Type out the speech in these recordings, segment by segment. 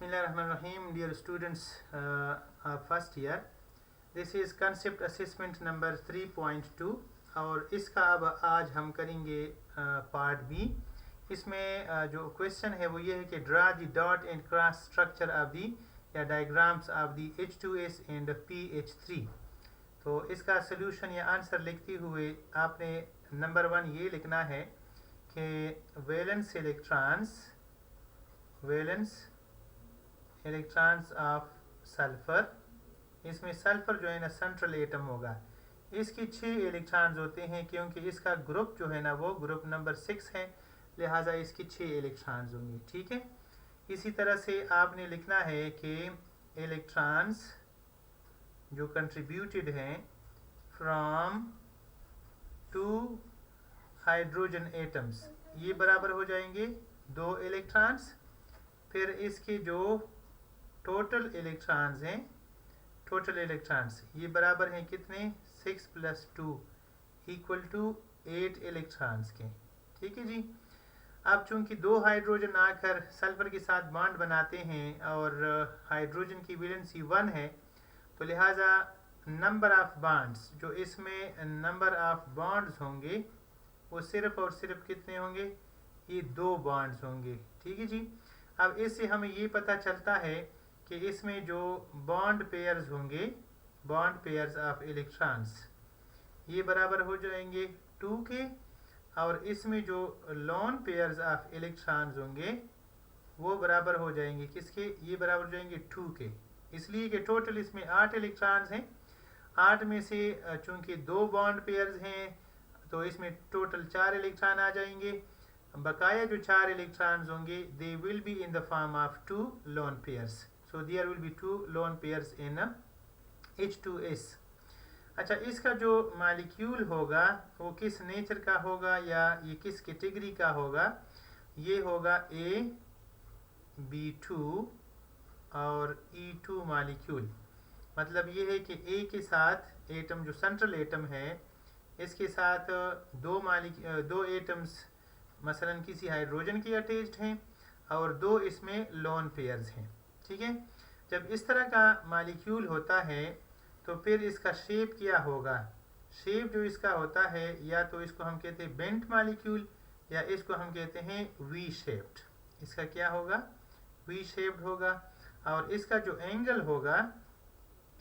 Bismillahirrahmanirrahim, dear students of first year. This is concept assessment number 3.2 और इसका अब आज हम करेंगे पार्ट बी। इसमें जो क्वेश्चन है वो ये है कि draw the dot and cross structure of the या diagrams of the H2S and PH3। तो इसका सोल्यूशन या आंसर लिखते हुए आपने नंबर 1 ये लिखना है कि वैलेंस इलेक्ट्रॉन्स ऑफ सल्फर, इसमें सल्फर जो है ना सेंट्रल एटम होगा, इसकी 6 इलेक्ट्रॉन्स होते हैं क्योंकि इसका ग्रुप जो है ना वो ग्रुप नंबर 6 है, लिहाजा इसकी 6 इलेक्ट्रॉन्स होंगी। ठीक है, इसी तरह से आपने लिखना है कि इलेक्ट्रॉन्स जो कंट्रीब्यूटेड हैं फ्रॉम 2 हाइड्रोजन एटम्स, ये बराबर हो जाएंगे 2 इलेक्ट्रॉन्स। फिर इसके जो टोटल इलेक्ट्रॉन्स ये बराबर हैं कितने, 6 + 2 = 8 इलेक्ट्रॉन्स के। ठीक है जी। अब चूंकि 2 हाइड्रोजन आकर सल्फर के साथ बॉन्ड बनाते हैं और हाइड्रोजन की वैलेंसी 1 है, तो लिहाजा नंबर ऑफ बॉन्ड्स जो इसमें नंबर ऑफ बॉन्ड्स होंगे वो सिर्फ और सिर्फ कितने होंगे, ये 2 बॉन्ड्स होंगे। ठीक है जी। अब इससे हमें ये पता चलता है कि इसमें जो बॉन्ड पेयर्स होंगे, बॉन्ड पेयर्स ऑफ इलेक्ट्रॉन्स, ये बराबर हो जाएंगे 2 के, और इसमें जो लोन पेयर्स ऑफ इलेक्ट्रॉन्स होंगे वो बराबर हो जाएंगे किसके, ये बराबर हो जाएंगे 2 के। इसलिए कि टोटल इसमें 8 इलेक्ट्रॉन्स हैं, 8 में से चूंकि 2 बॉन्ड पेयर्स हैं तो इसमें टोटल 4 इलेक्ट्रॉन आ जाएंगे। बकाया जो 4 इलेक्ट्रॉन्स होंगे they will be in the form of 2 lone pairs, so there will be 2 lone pairs in H2S। अच्छा, इसका जो मॉलिक्यूल होगा वो किस नेचर का होगा या ये किस कैटेगरी का होगा, ये होगा AB2 और E2 मॉलिक्यूल। मतलब ये है कि A के साथ एटम जो सेंट्रल एटम है इसके साथ 2 एटम्स मसलन किसी हाइड्रोजन की अटैच्ड हैं और 2 इसमें लोन पेयर्स हैं। ठीक है, जब इस तरह का मॉलिक्यूल होता है तो फिर इसका शेप क्या होगा, शेप जो इसका होता है या तो इसको हम कहते हैं बेंट मॉलिक्यूल या इसको हम कहते हैं वी शेप्ड। इसका क्या होगा, वी शेप्ड होगा। और इसका जो एंगल होगा,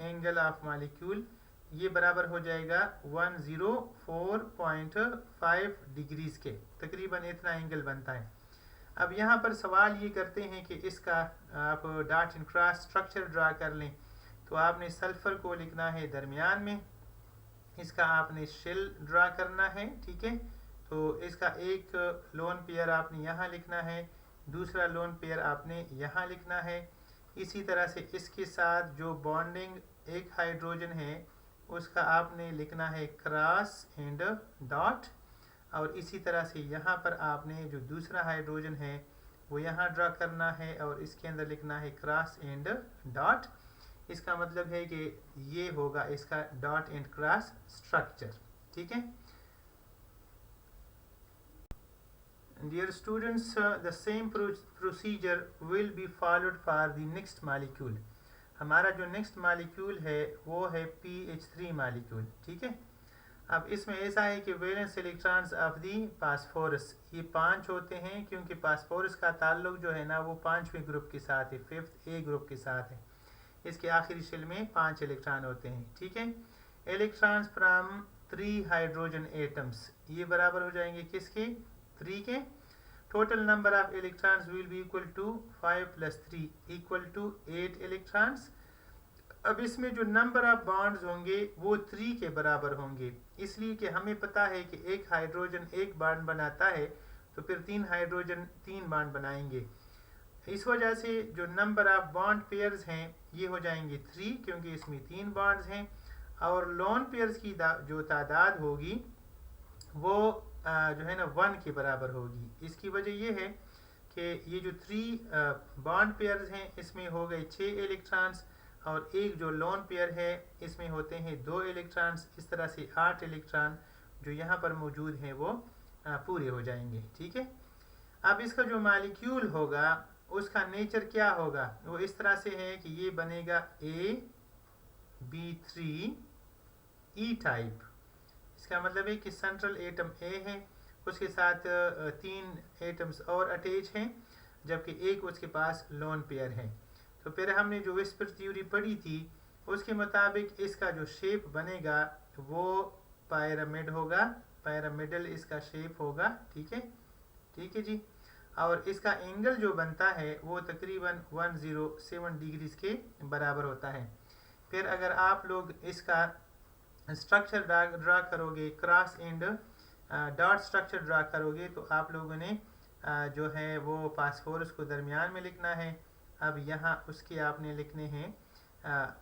एंगल ऑफ मॉलिक्यूल, ये बराबर हो जाएगा 104.5 डिग्रीज के, तकरीबन इतना एंगल बनता है। अब यहाँ पर सवाल ये करते हैं कि इसका आप dot and cross structure draw कर लें, तो आपने सल्फर को लिखना है दरमियान में, इसका आपने शेल ड्रा करना है। ठीक है, तो इसका एक लोन पेयर आपने यहाँ लिखना है, दूसरा लोन पेयर आपने यहाँ लिखना है। इसी तरह से इसके साथ जो बॉन्डिंग एक हाइड्रोजन है उसका आपने लिखना है क्रॉस एंड डॉट, और इसी तरह से यहाँ पर आपने जो दूसरा हाइड्रोजन है वो यहाँ ड्रा करना है और इसके अंदर लिखना है क्रॉस एंड डॉट। इसका मतलब है कि ये होगा इसका डॉट एंड क्रॉस स्ट्रक्चर। ठीक है dear students, the same procedure will be followed for the next molecule. हमारा जो नेक्स्ट मॉलिक्यूल है वो है PH3 मॉलिक्यूल। ठीक है, अब इसमें ऐसा है कि valence electrons of the phosphorus, ये 5 होते हैं क्योंकि फास्फोरस का ताल्लुक जो है ना वो 5वें ग्रुप के साथ है, 5th A ग्रुप के साथ है। इसके आखिरी शेल में 5 इलेक्ट्रॉन होते हैं। ठीक है, इलेक्ट्रॉन्स फ्रॉम 3 हाइड्रोजन एटम्स, ये बराबर हो जाएंगे किसके, 3 के। Total number of electrons will be equal to 5 + 3 = 8 electrons. अब इसमें जो नंबर ऑफ बॉन्ड्स होंगे वो 3 के बराबर होंगे, इसलिए कि हमें पता है कि एक हाइड्रोजन एक बॉन्ड बनाता है तो फिर 3 हाइड्रोजन 3 बॉन्ड बनाएंगे। इस वजह से जो नंबर ऑफ बॉन्ड पेयर्स हैं ये हो जाएंगे 3 क्योंकि इसमें 3 बॉन्ड्स हैं, और लोन पेयर्स की जो तादाद होगी वो जो है ना 1 के बराबर होगी। इसकी वजह ये है कि ये जो 3 बॉन्ड पेयर्स हैं इसमें हो गए 6 इलेक्ट्रॉन्स, और एक जो लोन पेयर है इसमें होते हैं 2 इलेक्ट्रॉन्स। इस तरह से 8 इलेक्ट्रॉन जो यहाँ पर मौजूद हैं वो पूरे हो जाएंगे। ठीक है, अब इसका जो मॉलिक्यूल होगा उसका नेचर क्या होगा, वो इस तरह से है कि ये बनेगा AB3E टाइप। इसका मतलब है कि सेंट्रल एटम ए है, उसके साथ 3 एटम्स और अटैच हैं, जबकि एक उसके पास लोन पेयर है। तो फिर हमने जो विस्पर थ्योरी पढ़ी थी उसके मुताबिक इसका जो शेप बनेगा वो पिरामिड होगा, पिरामिडल इसका शेप होगा। ठीक है, ठीक है जी। और इसका एंगल जो बनता है वो तकरीबन 107 डिग्रीज के बराबर होता है। फिर अगर आप लोग इसका स्ट्रक्चर ड्रा करोगे, cross and dot structure draw करोगे, तो आप लोगों ने जो है वो फास्फोरस को दरमियान में लिखना है। अब यहाँ उसके आपने लिखने हैं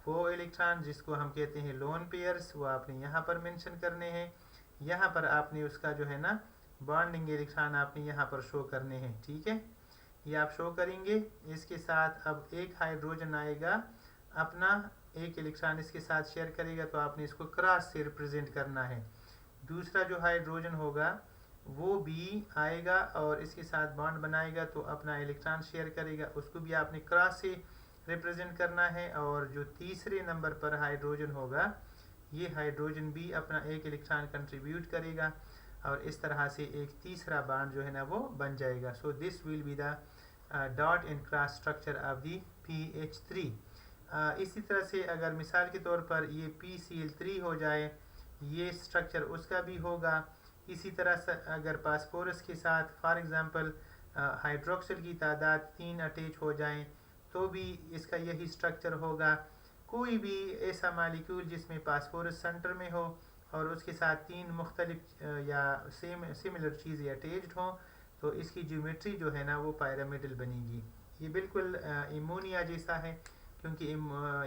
वो इलेक्ट्रॉन जिसको हम कहते हैं लोन पेयर्स, वो आपने यहाँ पर मेंशन करने हैं। यहाँ पर आपने उसका जो है ना बॉन्डिंग इलेक्ट्रॉन आपने यहाँ पर शो करने हैं। ठीक है, ये आप शो करेंगे। इसके साथ अब एक हाइड्रोजन आएगा, अपना एक इलेक्ट्रॉन इसके साथ शेयर करेगा, तो आपने इसको क्रॉस से रिप्रेजेंट करना है। दूसरा जो हाइड्रोजन होगा वो भी आएगा और इसके साथ बॉन्ड बनाएगा, तो अपना इलेक्ट्रॉन शेयर करेगा, उसको भी आपने क्रॉस से रिप्रेजेंट करना है। और जो तीसरे नंबर पर हाइड्रोजन होगा, ये हाइड्रोजन भी अपना एक इलेक्ट्रॉन कंट्रीब्यूट करेगा और इस तरह से एक तीसरा बॉन्ड जो है ना वो बन जाएगा। So this will be the dot and cross structure of the PH3। इसी तरह से अगर मिसाल के तौर पर ये PCl3 हो जाए, ये स्ट्रक्चर उसका भी होगा। इसी तरह से अगर फास्फोरस के साथ फॉर एग्जांपल हाइड्रोक्सिल की तादाद 3 अटैच हो जाएं, तो भी इसका यही स्ट्रक्चर होगा। कोई भी ऐसा मालिक्यूल जिसमें फास्फोरस सेंटर में हो और उसके साथ 3 मुख्तलिफ या सिमिलर चीज़ें अटैच्ड हों, तो इसकी ज्योमेट्री जो है ना वो पिरामिडल बनेगी। ये बिल्कुल इमोनिया जैसा है, क्योंकि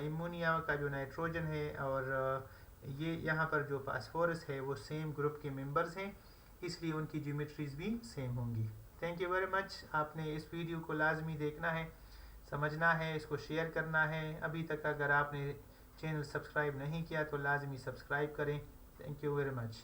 इमोनिया का जो नाइट्रोजन है और ये यहाँ पर जो फास्फोरस है वो सेम ग्रुप के मेंबर्स हैं, इसलिए उनकी ज्योमेट्रीज भी सेम होंगी। Thank you very much. आपने इस वीडियो को लाजमी देखना है, समझना है, इसको शेयर करना है। अभी तक अगर आपने चैनल सब्सक्राइब नहीं किया तो लाजमी सब्सक्राइब करें। Thank you very much.